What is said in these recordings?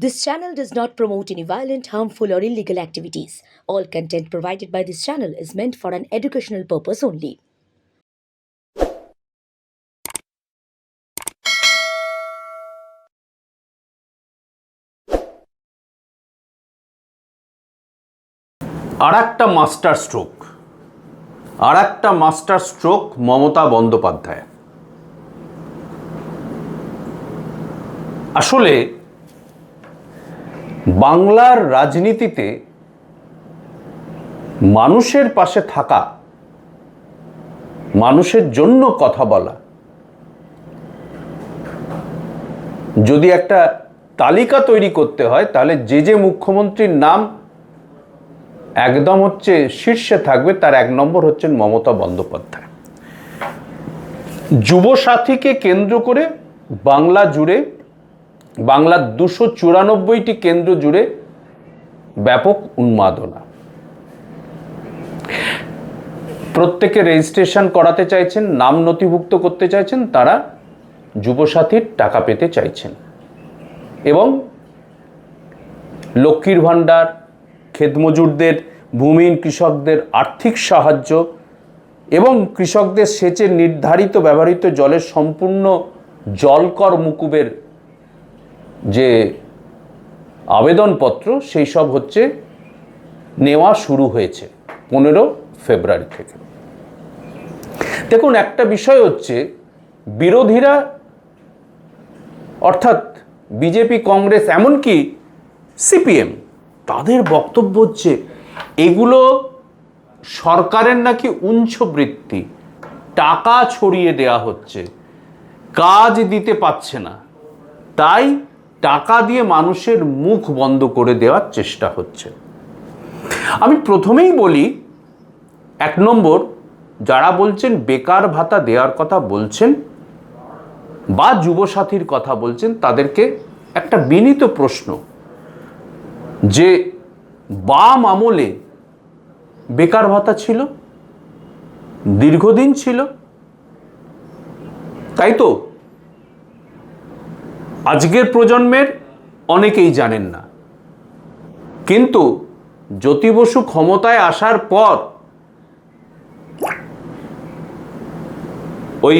This channel does not promote any violent, harmful, or illegal activities. All content provided by this channel is meant for an educational purpose only. আরেকটা master stroke Mamata Bandyopadhyay. আসলে বাংলার রাজনীতিতে মানুষের পাশে থাকা, মানুষের জন্য কথা বলা, যদি একটা তালিকা তৈরি করতে হয় তাহলে যে মুখ্যমন্ত্রীর নাম একদম শীর্ষে থাকবে তার এক নম্বর হচ্ছেন মমতা বন্দ্যোপাধ্যায়। যুবসাথীকে কেন্দ্র করে বাংলা জুড়ে, বাংলার 294টি কেন্দ্র জুড়ে ব্যাপক উন্মাদনা। প্রত্যেকে রেজিস্ট্রেশন করাতে চাইছেন, নাম নথিভুক্ত করতে চাইছেন, তারা যুবসাথীর টাকা পেতে চাইছেন এবং লক্ষ্মীর ভাণ্ডার, ক্ষেতমজুরদের, ভূমিহীন কৃষকদের আর্থিক সাহায্য এবং কৃষকদের সেচের নির্ধারিত ব্যবহৃত জলের সম্পূর্ণ জলকর মুকুবের যে আবেদনপত্র সেই সব নেওয়া শুরু হয়েছে 15 ফেব্রুয়ারি থেকে। দেখুন, একটা বিষয় বিরোধীরা অর্থাৎ বিজেপি, কংগ্রেস, এমনকি সিপিএম, তাদের বক্তব্য এগুলো সরকারের নাকি উঞ্ছবৃত্তি, টাকা ছড়িয়ে দেয়া হচ্ছে, কাজ দিতে পারছে না, তাই টাকা দিয়ে মানুষের মুখ বন্ধ করে দেওয়ার চেষ্টা হচ্ছে। আমি প্রথমেই বলি, 1 নম্বর, যারা বলছেন বেকার ভাতা দেওয়ার কথা বলছেন বা যুবসাথীর কথা বলছেন, তাদেরকে একটা বিনীত প্রশ্ন, যে বাম আমলে বেকার ভাতা ছিল, দীর্ঘদিন ছিল, তাই তো? আজকের প্রজন্মের অনেকেই জানেন না, কিন্তু জ্যোতি বসু ক্ষমতায় আসার পর ওই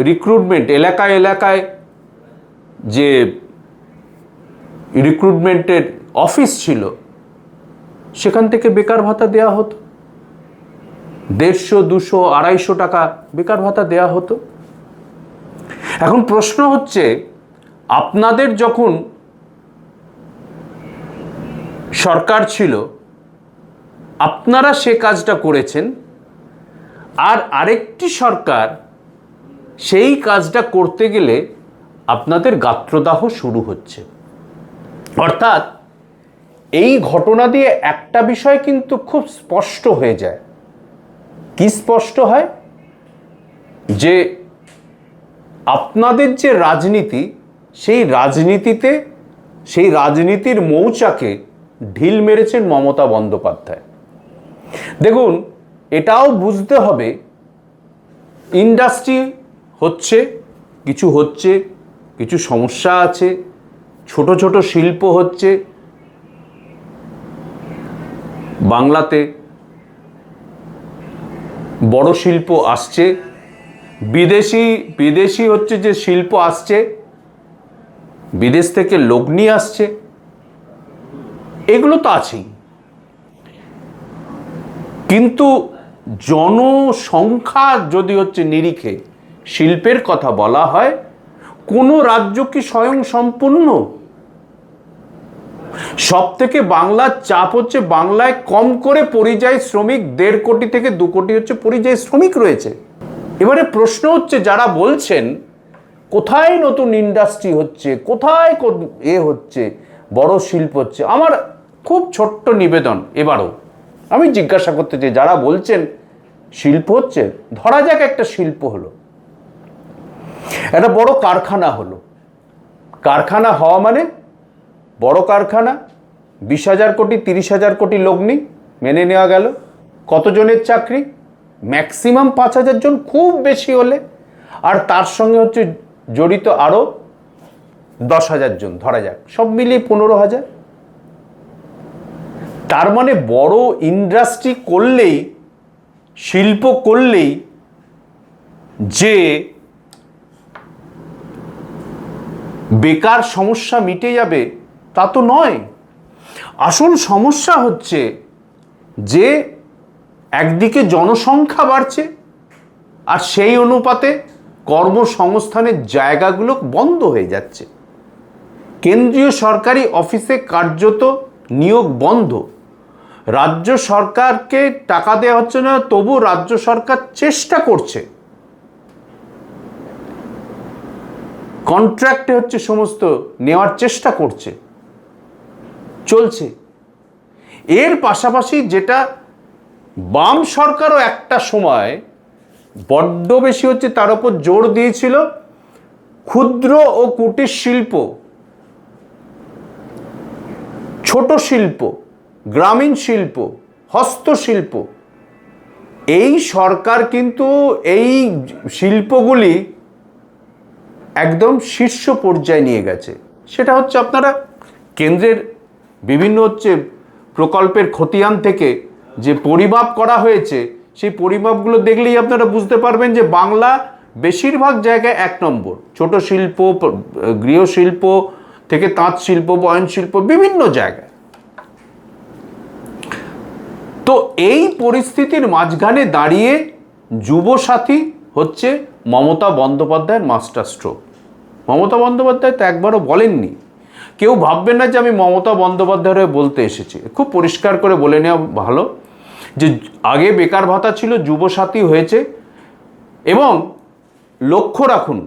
রিক্রুটমেন্ট, এলাকায় এলাকায় যে রিক্রুটমেন্টের অফিস ছিল, সেখান থেকে বেকার ভাতা দেয়া হতো, 150, 200, 250 টাকা বেকার ভাতা দেয়া হতো। এখন প্রশ্ন আপনাদের যখন সরকার ছিল, আপনারা সে কাজটা করেছেন, আর আরেকটি সরকার সেই কাজটা করতে গেলে আপনাদের গাত্রদাহ শুরু হচ্ছে। অর্থাৎ এই ঘটনা দিয়ে একটা বিষয় কিন্তু খুব স্পষ্ট হয়ে যায়। কি স্পষ্ট হয়? যে আপনাদের যে রাজনীতি, সেই রাজনীতির মৌচাকে ঢিল মেরেছেন মমতা বন্দ্যোপাধ্যায়। দেখুন, এটাও বুঝতে হবে, ইন্ডাস্ট্রি কিছু সমস্যা আছে, ছোট ছোট শিল্প বাংলাতে, বড় শিল্প আসছে, বিদেশি যে শিল্প আসছে, বিদেশ থেকে লগ্নি আসছে, এগুলো তো আছেই। কিন্তু জনসংখ্যা যদি নিরিখে শিল্পের কথা বলা হয়, কোনো রাজ্য কি স্বয়ং সম্পূর্ণ? সব থেকে বাংলার চাপ বাংলায় কম করে পরিযায়ী শ্রমিক 1.5 কোটি থেকে 2 কোটি পরিযায়ী শ্রমিক রয়েছে। এবারে প্রশ্ন যারা বলছেন কোথায় নতুন ইন্ডাস্ট্রি কোথায় বড় শিল্প আমার খুব ছোট্ট নিবেদন, এবারও আমি জিজ্ঞাসা করতে চাই, যারা বলছেন শিল্প ধরা যাক একটা শিল্প হলো, একটা বড় কারখানা হলো, কারখানা হওয়া মানে বড় কারখানা, 20,000 কোটি, 30,000 কোটি লগ্নি, মেনে নেওয়া গেল। কতজনের চাকরি? ম্যাক্সিমাম 5,000 জন, খুব বেশি হলে, আর তার সঙ্গে জড়িত আরও 10,000 জন ধরা যাক, সব মিলিয়ে 15,000। তার মানে বড় ইন্ডাস্ট্রি করলেই, শিল্প করলেই যে বেকার সমস্যা মিটে যাবে তা তো নয়। আসল সমস্যা হচ্ছে যে একদিকে জনসংখ্যা বাড়ছে আর সেই অনুপাতে কর্মসংস্থানের জায়গাগুলো বন্ধ হয়ে যাচ্ছে। কেন্দ্রীয় সরকারি অফিসে কার্যত নিয়োগ বন্ধ, রাজ্য সরকারকে টাকা দেওয়া হচ্ছে না, তবু রাজ্য সরকার চেষ্টা করছে, কন্ট্রাক্টে হচ্ছে সমস্ত নেওয়ার চেষ্টা করছে, চলছে। এর পাশাপাশি যেটা বাম সরকারও একটা সময় বড্ড বেশি হচ্ছে তার উপর জোর দিয়েছিল, ক্ষুদ্র ও কুটির শিল্প, ছোট শিল্প, গ্রামীণ শিল্প, হস্তশিল্প। এই সরকার কিন্তু এই শিল্পগুলি একদম শীর্ষ পর্যায়ে নিয়ে গেছে। সেটা হচ্ছে আপনারা কেন্দ্রের বিভিন্ন হচ্ছে প্রকল্পের খতিয়ান থেকে যে পরিমাপ করা হয়েছে, সেই পরিমাপগুলো দেখলেই আপনারা বুঝতে পারবেন যে বাংলা বেশিরভাগ জায়গায় 1 নম্বর। ছোট শিল্প, গৃহশিল্প থেকে তাঁত শিল্প, বয়ন শিল্প, বিভিন্ন জায়গায়। তো এই পরিস্থিতির মাঝখানে দাঁড়িয়ে যুবসাথী হচ্ছে মমতা বন্দ্যোপাধ্যায়ের মাস্টার স্ট্রোক। মমতা বন্দ্যোপাধ্যায় তো একবারও বলেননি, কেউ ভাববেন না যে আমি মমতা বন্দ্যোপাধ্যায়ের হয়ে বলতে এসেছি। খুব পরিষ্কার করে বলে নেওয়া ভালো যে আগে বেকার ভাতা ছিল, যুবসাথী হয়েছে। এবং লক্ষ্য রাখুন,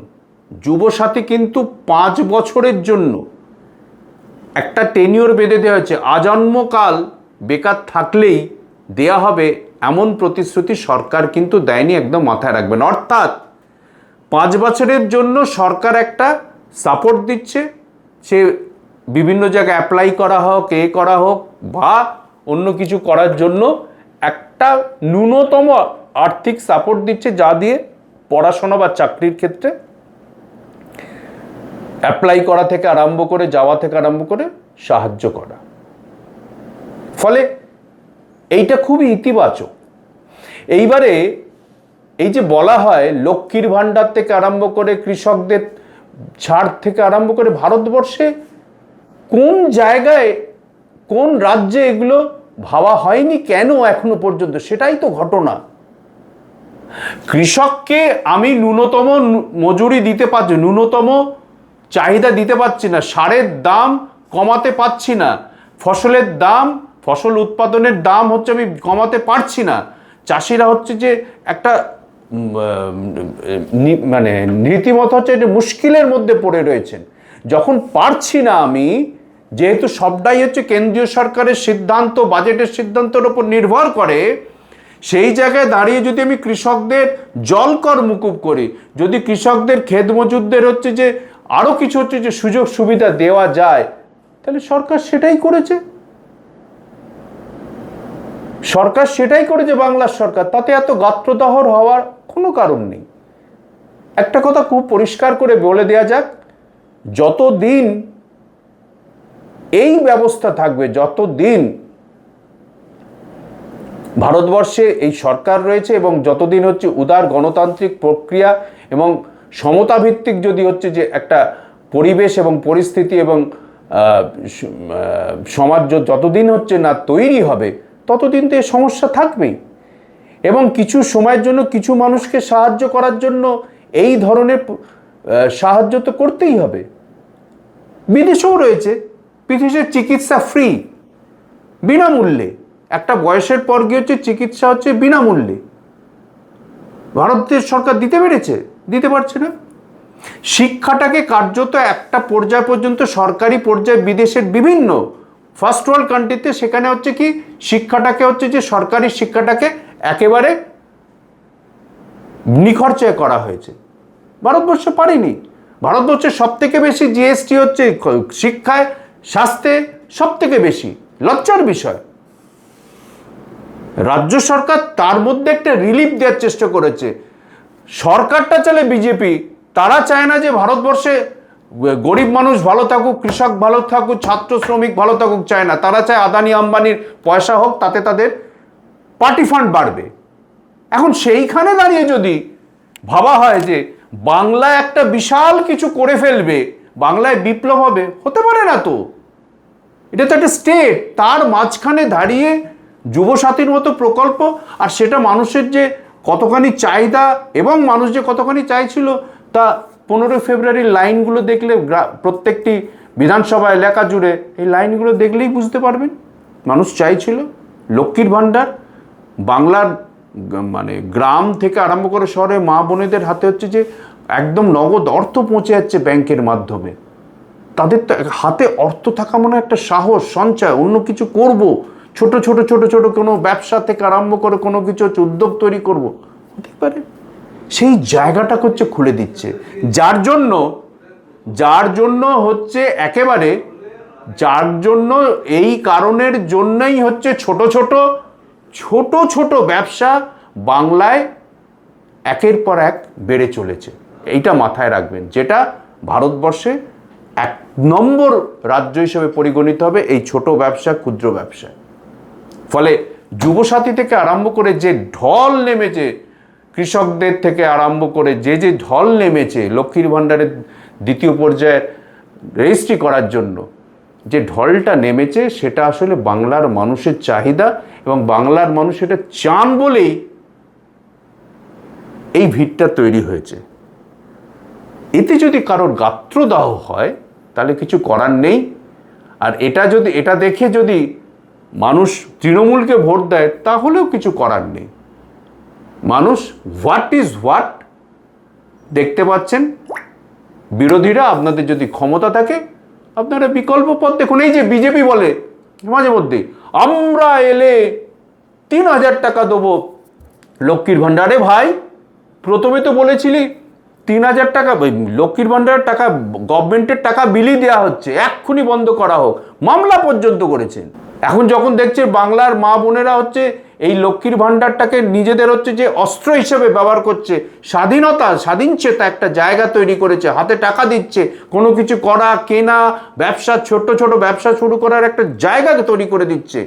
যুবসাথী কিন্তু 5 বছরের জন্য একটা টেনিওর বেঁধে দেওয়া হয়েছে। আজন্মকাল বেকার থাকলেই দেয়া হবে এমন প্রতিশ্রুতি সরকার কিন্তু দেয়নি, একদম মাথায় রাখবেন। অর্থাৎ 5 বছরের জন্য সরকার একটা সাপোর্ট দিচ্ছে, সে বিভিন্ন জায়গায় অ্যাপ্লাই করা হোক, করা হোক বা অন্য কিছু করার জন্য একটা ন্যূনতম আর্থিক সাপোর্ট দিচ্ছে, যা দিয়ে পড়াশোনা বা চাকরির ক্ষেত্রে অ্যাপ্লাই করা থেকে আরম্ভ করে, যাওয়া থেকে আরম্ভ করে সাহায্য করা। ফলে এইটা খুবই ইতিবাচক। এইবারে এই যে বলা হয় লক্ষ্মীর ভাণ্ডার থেকে আরম্ভ করে কৃষকদের ছাড় থেকে আরম্ভ করে, ভারতবর্ষে কোন জায়গায়, কোন রাজ্যে এগুলো ভাবা হয়নি কেন এখনো পর্যন্ত? সেটাই তো ঘটনা। কৃষককে আমি ন্যূনতম মজুরি দিতে পারছি, ন্যূনতম চাহিদা দিতে পারছি না, সারের দাম কমাতে পারছি না, ফসলের দাম, ফসল উৎপাদনের দাম হচ্ছে আমি কমাতে পারছি না। চাষিরা হচ্ছে যে একটা মানে রীতিমতো হচ্ছে যে মুশকিলের মধ্যে পড়ে রয়েছেন। যখন পারছি না আমি, যেহেতু সবটাই হচ্ছে কেন্দ্রীয় সরকারের সিদ্ধান্ত, বাজেটের সিদ্ধান্তের উপর নির্ভর করে, সেই জায়গায় দাঁড়িয়ে যদি আমি কৃষকদের জলকর মুকুব করি, যদি কৃষকদের ক্ষেত মজুরদের হচ্ছে যে আরও কিছু হচ্ছে যে সুযোগ সুবিধা দেওয়া যায়, তাহলে সরকার সেটাই করেছে। সরকার সেটাই করেছে, বাংলার সরকার। তাতে এত গাত্রদাহর হওয়ার কোনো কারণ নেই। একটা কথা খুব পরিষ্কার করে বলে দেওয়া যাক, যতদিন এই ব্যবস্থা থাকবে, যতদিন ভারতবর্ষে এই সরকার রয়েছে এবং যতদিন হচ্ছে উদার গণতান্ত্রিক প্রক্রিয়া এবং সমতাভিত্তিক যদি হচ্ছে যে একটা পরিবেশ এবং পরিস্থিতি এবং সমাজ যতদিন হচ্ছে না তৈরি হবে, ততদিন তো এই সমস্যা থাকবেই। এবং কিছু সময়ের জন্য কিছু মানুষকে সাহায্য করার জন্য এই ধরনের সাহায্য তো করতেই হবে। বিদেশেও রয়েছে, বিদেশের চিকিৎসা ফ্রি, বিনামূল্যে। একটা বয়সের পর গিয়ে হচ্ছে চিকিৎসা হচ্ছে বিনামূল্যে। ভারতের সরকার দিতে পেরেছে? দিতে পারছে না। শিক্ষাটাকে কার্যত একটা পর্যায় পর্যন্ত সরকারি পর্যায়ে বিদেশের বিভিন্ন ফার্স্ট ওয়ার্ল্ড কান্ট্রিতে সেখানে হচ্ছে কি শিক্ষাটাকে হচ্ছে যে সরকারি শিক্ষাটাকে একেবারে নিখরচায় করা হয়েছে। ভারতবর্ষে পারেনি। ভারতবর্ষে সব থেকে বেশি জিএসটি হচ্ছে শিক্ষায়, স্বাস্থ্যে সব থেকে বেশি। লজ্জার বিষয়। রাজ্য সরকার তার মধ্যে একটা রিলিফ দেওয়ার চেষ্টা করেছে। সরকারটা চলে বিজেপি, তারা চায় না যে ভারতবর্ষে গরিব মানুষ ভালো থাকুক, কৃষক ভালো থাকুক, ছাত্র শ্রমিক ভালো থাকুক চায় না। তারা চায় আদানি আম্বানির পয়সা হোক, তাতে তাদের পার্টি ফান্ড বাড়বে। এখন সেইখানে দাঁড়িয়ে যদি ভাবা হয় যে বাংলা একটা বিশাল কিছু করে ফেলবে, বাংলায় বিপ্লব হবে, হতে পারে না তো। এটা তো একটা স্টেট, তার মাঝখানে দাঁড়িয়ে যুবসাথীর মতো প্রকল্প, আর সেটা মানুষের যে কতখানি চাহিদা এবং মানুষ যে কতখানি চাইছিল তা 15 ফেব্রুয়ারির লাইনগুলো দেখলে, প্রত্যেকটি বিধানসভা এলাকা জুড়ে এই লাইনগুলো দেখলেই বুঝতে পারবেন মানুষ চাইছিল। লক্ষ্মীর ভাণ্ডার বাংলার মানে গ্রাম থেকে আরম্ভ করে শহরে মা বোনেদের হাতে হচ্ছে যে একদম নগদ অর্থ পৌঁছে যাচ্ছে ব্যাংকের মাধ্যমে। তাদের তো হাতে অর্থ থাকা মানে একটা সাহস, সঞ্চয়, অন্য কিছু করব, ছোট ছোট ছোট ছোট কোনো ব্যবসা থেকে আরম্ভ করে কোনো কিছু হচ্ছে উদ্যোগ তৈরি করব, হতে পারে। সেই জায়গাটাকে হচ্ছে খুলে দিচ্ছে, যার জন্য হচ্ছে একেবারে, যার জন্য এই কারণের জন্যই হচ্ছে ছোট ছোট ব্যবসা বাংলায় একের পর এক বেড়ে চলেছে। এইটা মাথায় রাখবেন, যেটা ভারতবর্ষে 1 নম্বর রাজ্য হিসেবে পরিগণিত হবে এই ছোট ব্যবসা, ক্ষুদ্র ব্যবসা। ফলে যুবসাথী থেকে আরম্ভ করে যে ঢল নেমেছে, কৃষকদের থেকে আরম্ভ করে যে ঢল নেমেছে লক্ষ্মীর ভাণ্ডারের দ্বিতীয় পর্যায়ে রেজিস্ট্রি করার জন্য, যে ঢলটা নেমেছে সেটা আসলে বাংলার মানুষের চাহিদা, এবং বাংলার মানুষ এটা চান বলেই এই ভিড়টা তৈরি হয়েছে। এতে যদি কারোর গাত্রদাহ হয় তাহলে কিছু করার নেই। আর এটা দেখে যদি মানুষ তৃণমূলকে ভোট দেয় তাহলেও কিছু করার নেই। মানুষ হোয়াট ইজ হোয়াট দেখতে পাচ্ছেন। বিরোধীরা, আপনাদের যদি ক্ষমতা থাকে আপনারা বিকল্প পথ দেখুন। এই যে বিজেপি বলে মাঝে মধ্যে, আমরা এলে 3000 টাকা দেবো লক্ষ্মীর ভাণ্ডারে। ভাই, প্রথমে তো বলেছিলি 3000 টাকা লক্ষ্মীর ভাণ্ডারের টাকা, গভর্নমেন্টের টাকা বিলি দেওয়া হচ্ছে, এক্ষুনি বন্ধ করা হোক, মামলা পর্যন্ত করেছেন। এখন যখন দেখছে বাংলার মা বোনেরা হচ্ছে এই লক্ষ্মীর ভাণ্ডারটাকে নিজেদের হচ্ছে যে অস্ত্র হিসেবে ব্যবহার করছে, স্বাধীন চেতা একটা জায়গা তৈরি করেছে, হাতে টাকা দিচ্ছে, কোনো কিছু করা, কেনা, ব্যবসা, ছোট ব্যবসা শুরু করার একটা জায়গা তৈরি করে দিচ্ছে,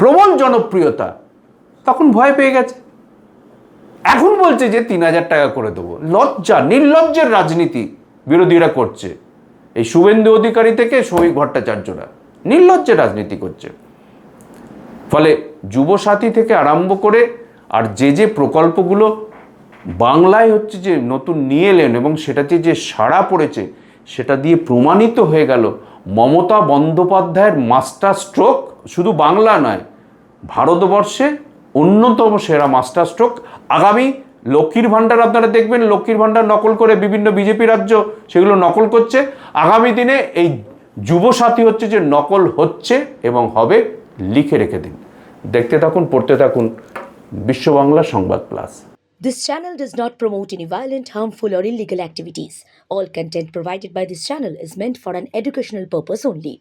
প্রবল জনপ্রিয়তা, তখন ভয় পেয়ে গেছে। এখন বলছে যে 3000 টাকা করে দেবো। নির্লজ্জের রাজনীতি বিরোধীরা করছে। এই শুভেন্দু অধিকারী থেকে শ্রমিক ভট্টাচার্যরা নির্লজ্জের রাজনীতি করছে। ফলে যুবসাথী থেকে আরম্ভ করে আর যে প্রকল্পগুলো বাংলায় হচ্ছে যে নতুন নিয়ে এলেন এবং সেটাতে যে সাড়া পড়েছে, সেটা দিয়ে প্রমাণিত হয়ে গেল মমতা বন্দ্যোপাধ্যায়ের মাস্টার স্ট্রোক শুধু বাংলা নয়, ভারতবর্ষে অন্যতম সেরা মাস্টার স্ট্রোক। আগামী লক্ষ্মীর ভাণ্ডার আপনারা দেখবেন, লক্ষ্মীর ভাণ্ডার নকল করে বিভিন্ন বিজেপি রাজ্য সেগুলো নকল করছে। আগামী দিনে এই যুবসাথী হচ্ছে যে নকল হচ্ছে এবং হবে, লিখে রেখে দিন। দেখতে থাকুন, পড়তে থাকুন বিশ্ব বাংলা সংবাদ plus. This channel does not promote any violent, harmful, or illegal activities. All content provided by this channel is meant for an educational purpose only.